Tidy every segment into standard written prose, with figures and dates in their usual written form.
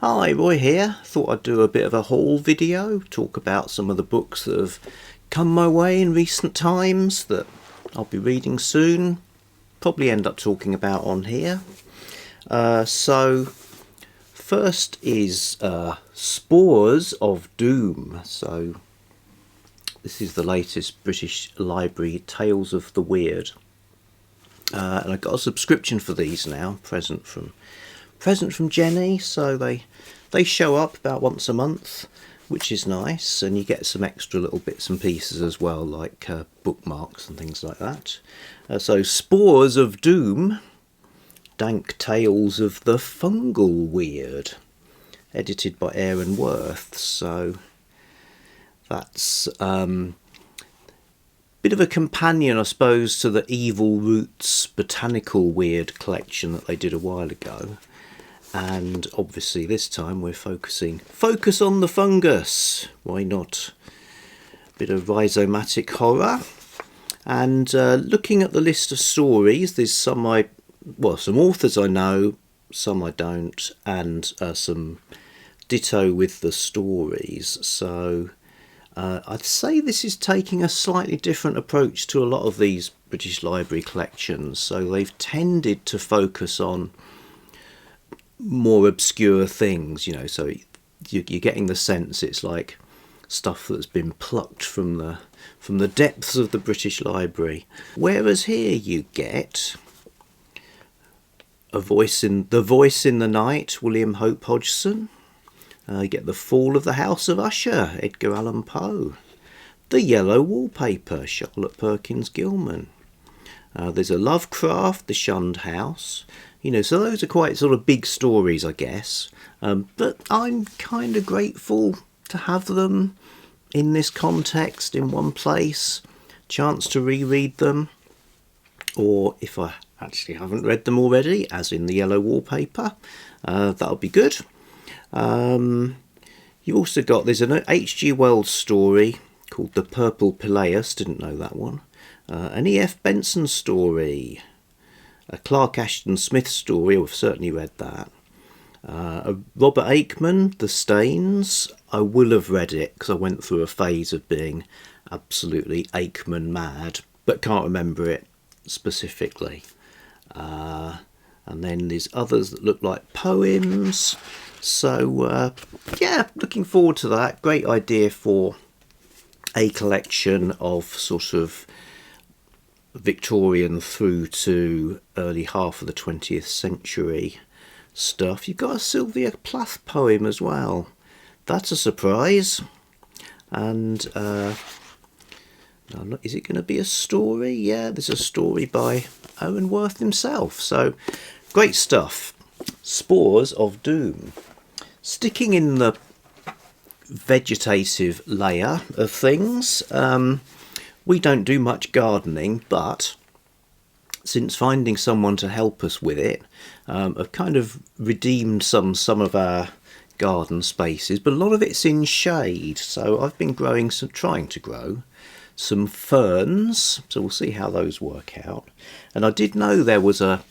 Hi, Roy here. Thought I'd do a bit of a haul video, talk about some of the books that have come my way in recent times that I'll be reading soon. Probably end up talking about on here. So first is Spores of Doom. So this is the latest British Library Tales of the Weird. And I got a subscription for these now, present from Jennie, so they show up about once a month, which is nice, and you get some extra little bits and pieces as well, like bookmarks and things like that. So Spores of Doom, Dank Tales of the Fungal Weird, edited by Aaron Worth. So that's bit of a companion, I suppose, to the Evil Roots Botanical Weird collection that they did a while ago. And obviously this time we're focus on the fungus. Why not? Bit of rhizomatic horror. And looking at the list of stories, there's some authors I know, some I don't, and some ditto with the stories. So I'd say this is taking a slightly different approach to a lot of these British Library collections. So they've tended to focus on more obscure things, you know, so you're getting the sense it's like stuff that's been plucked from the depths of the British Library. Whereas here you get The Voice in the Night, William Hope Hodgson. You get The Fall of the House of Usher, Edgar Allan Poe. The Yellow Wallpaper, Charlotte Perkins Gilman. There's a Lovecraft, The Shunned House. You know, so those are quite sort of big stories, I guess. But I'm kind of grateful to have them in this context, in one place. Chance to reread them. Or if I actually haven't read them already, as in The Yellow Wallpaper, that'll be good. You've also got, there's an H.G. Wells story called The Purple Pileus, didn't know that one. An E.F. Benson story. A Clark Ashton Smith story, I've certainly read that. A Robert Aikman, The Stains. I will have read it because I went through a phase of being absolutely Aikman mad, but can't remember it specifically. And then there's others that look like poems. So yeah, looking forward to that. Great idea for a collection of sort of Victorian through to early half of the 20th century stuff. You've got a Sylvia Plath poem as well. That's a surprise. And is it going to be a story? Yeah, there's a story by Aaron Worth himself. So great stuff. Spores of Doom. Sticking in the vegetative layer of things, we don't do much gardening, but since finding someone to help us with it, I've kind of redeemed some of our garden spaces, but a lot of it's in shade. So I've been trying to grow some ferns, so we'll see how those work out. And I did know there was a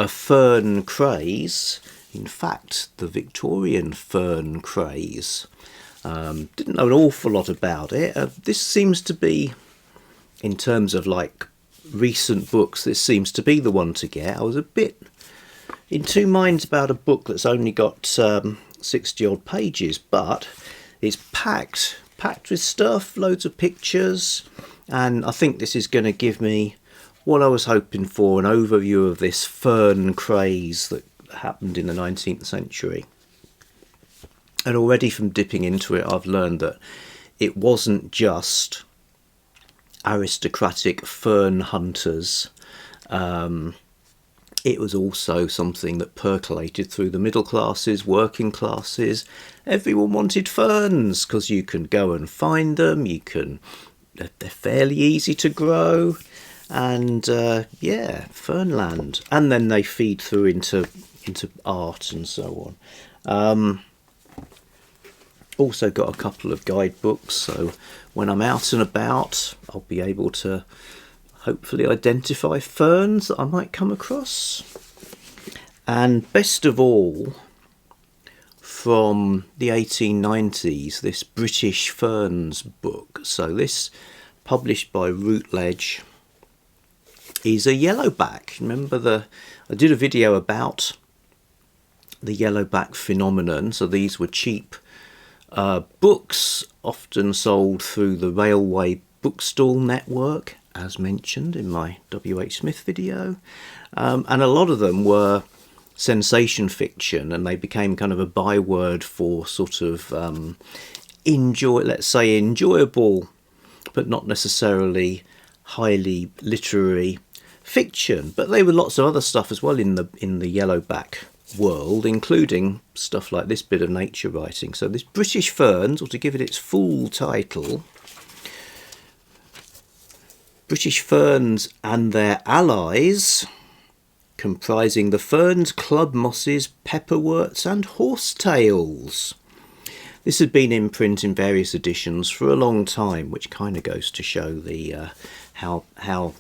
fern craze, in fact the Victorian fern craze. Didn't know an awful lot about it. This seems to be, in terms of like recent books, this seems to be the one to get. I was a bit in two minds about a book that's only got 60 odd pages, but it's packed with stuff, loads of pictures, and I think this is going to give me what I was hoping for, an overview of this fern craze that happened in the 19th century. And already from dipping into it, I've learned that it wasn't just aristocratic fern hunters. It was also something that percolated through the middle classes, working classes. Everyone wanted ferns because you can go and find them. They're fairly easy to grow, and yeah, Fernland. And then they feed through into art and so on. Also got a couple of guidebooks, so when I'm out and about, I'll be able to hopefully identify ferns that I might come across. And best of all, from the 1890s, this British Ferns book. So this, published by Routledge, is a yellowback. Remember I did a video about the yellowback phenomenon. So these were cheap books, often sold through the railway bookstall network, as mentioned in my W.H. Smith video. And a lot of them were sensation fiction, and they became kind of a byword for sort of enjoyable, but not necessarily highly literary fiction. But there were lots of other stuff as well in the yellowback world, including stuff like this bit of nature writing. So this British Ferns, or to give it its full title, British Ferns and Their Allies, comprising the ferns, club mosses, pepperworts and horsetails. This had been in print in various editions for a long time, which kind of goes to show the how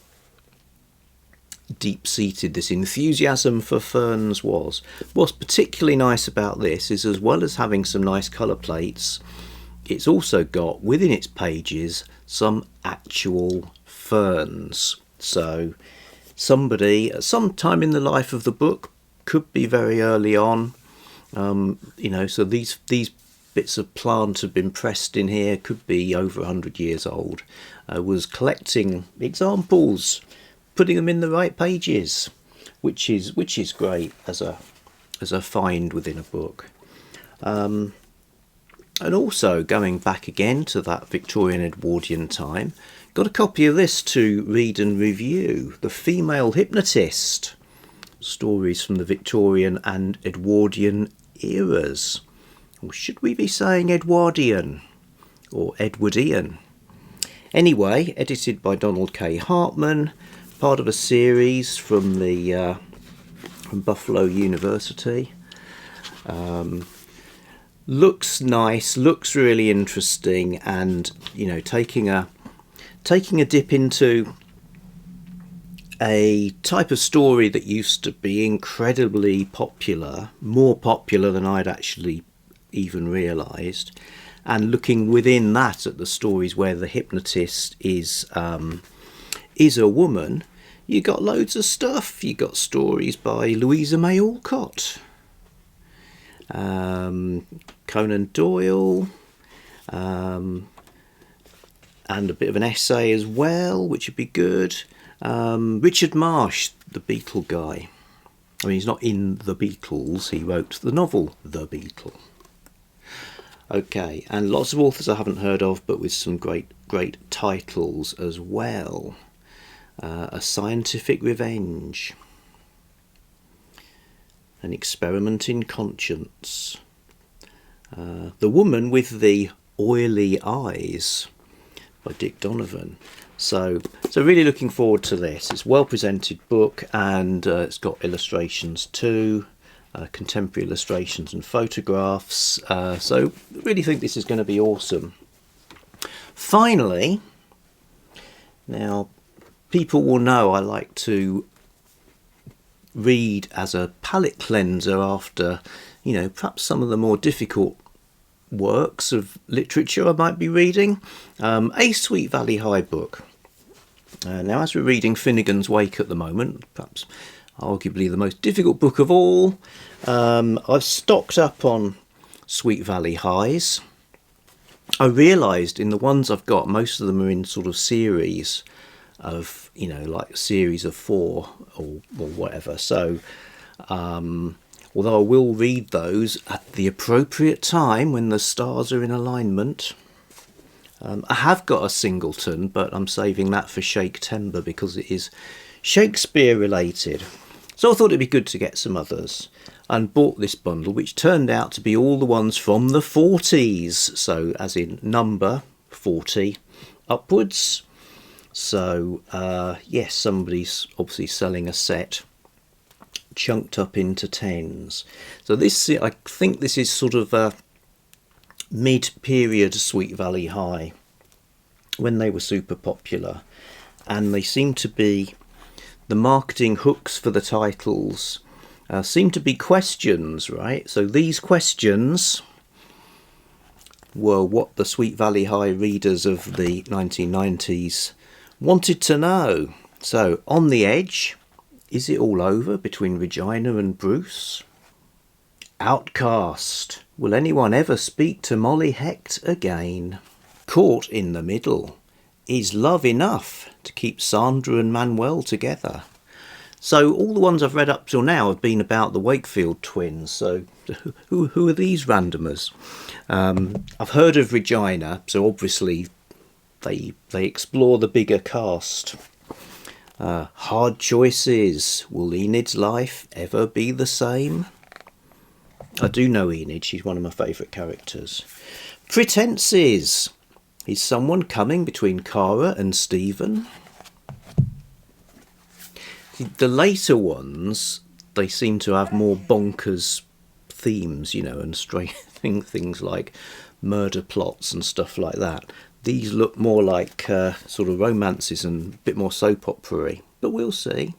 deep-seated this enthusiasm for ferns was. What's particularly nice about this is, as well as having some nice colour plates, it's also got within its pages some actual ferns. So somebody at some time in the life of the book, could be very early on, so these bits of plant have been pressed in here, could be over 100 years old, was collecting examples, putting them in the right pages, which is great as a find within a book. And also, going back again to that Victorian Edwardian time, got a copy of this to read and review, The Female Hypnotist, stories from the Victorian and Edwardian eras. Or should we be saying Edwardian or Edwardian? Anyway, edited by Donald K. Hartman, part of a series from from Buffalo University. Looks nice, looks really interesting, and taking a dip into a type of story that used to be incredibly popular, more popular than I'd actually even realised, and looking within that at the stories where the hypnotist is a woman. You got loads of stuff. You got stories by Louisa May Alcott, Conan Doyle, and a bit of an essay as well, which would be good. Richard Marsh, the Beetle guy. I mean, he's not in The Beatles. He wrote the novel The Beetle. Okay, and lots of authors I haven't heard of, but with some great titles as well. A Scientific Revenge, An Experiment in Conscience, The Woman with the Oily Eyes by Dick Donovan. So really looking forward to this. It's a well presented book, and it's got illustrations too, contemporary illustrations and photographs. So really think this is going to be awesome. Finally, now people will know I like to read as a palate cleanser after, perhaps some of the more difficult works of literature I might be reading. A Sweet Valley High book. Now, as we're reading Finnegan's Wake at the moment, perhaps arguably the most difficult book of all, I've stocked up on Sweet Valley Highs. I realised in the ones I've got, most of them are in sort of series of, like series of 4 or whatever. So, although I will read those at the appropriate time when the stars are in alignment. I have got a singleton, but I'm saving that for Shake-Tember because it is Shakespeare related. So I thought it'd be good to get some others, and bought this bundle, which turned out to be all the ones from the 40s. So as in number 40 upwards. So yes, somebody's obviously selling a set chunked up into 10s. So this, I think this is sort of a mid-period Sweet Valley High, when they were super popular, and they seem to be, the marketing hooks for the titles seem to be questions, right? So these questions were what the Sweet Valley High readers of the 1990s wanted to know. So, on the edge, is it all over between Regina and Bruce? Outcast, will anyone ever speak to Molly Hecht again? Caught in the middle, is love enough to keep Sandra and Manuel together? So all the ones I've read up till now have been about the Wakefield twins. So who are these randomers? I've heard of Regina, so obviously they explore the bigger cast. Hard choices. Will Enid's life ever be the same? I do know Enid. She's one of my favourite characters. Pretenses. Is someone coming between Cara and Stephen? The later ones, they seem to have more bonkers themes, you know, and strange things like murder plots and stuff like that. These look more like sort of romances and a bit more soap opera-y, but we'll see.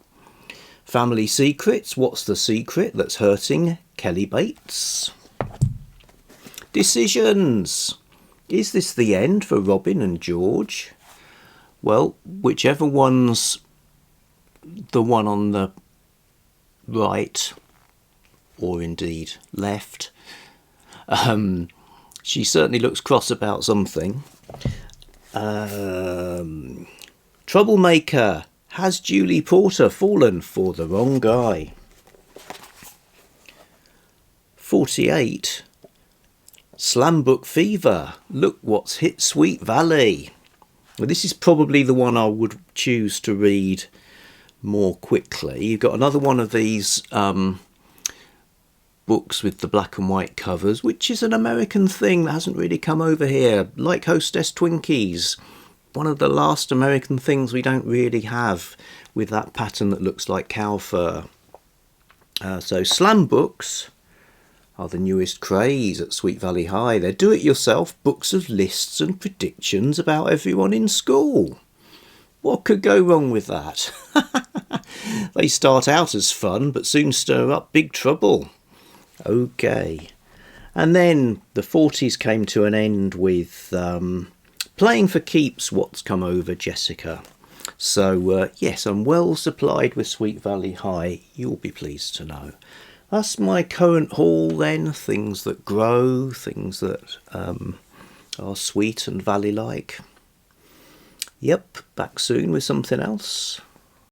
Family secrets. What's the secret that's hurting Kelly Bates? Decisions. Is this the end for Robin and George? Well, whichever one's the one on the right, or indeed left, she certainly looks cross about something. Troublemaker. Has Julie Porter fallen for the wrong guy? 48. Slam book fever. Look what's hit Sweet Valley. Well, this is probably the one I would choose to read more quickly. You've got another one of these books with the black and white covers, which is an American thing that hasn't really come over here, like Hostess Twinkies. One of the last American things we don't really have with that pattern that looks like cow fur. So slam books are the newest craze at Sweet Valley High. They're do-it-yourself books of lists and predictions about everyone in school. What could go wrong with that? They start out as fun, but soon stir up big trouble. Okay. And then the 40s came to an end with Playing for Keeps, What's Come Over Jessica. So, yes, I'm well supplied with Sweet Valley High, you'll be pleased to know. That's my current haul then, things that grow, things that are sweet and valley-like. Yep, back soon with something else.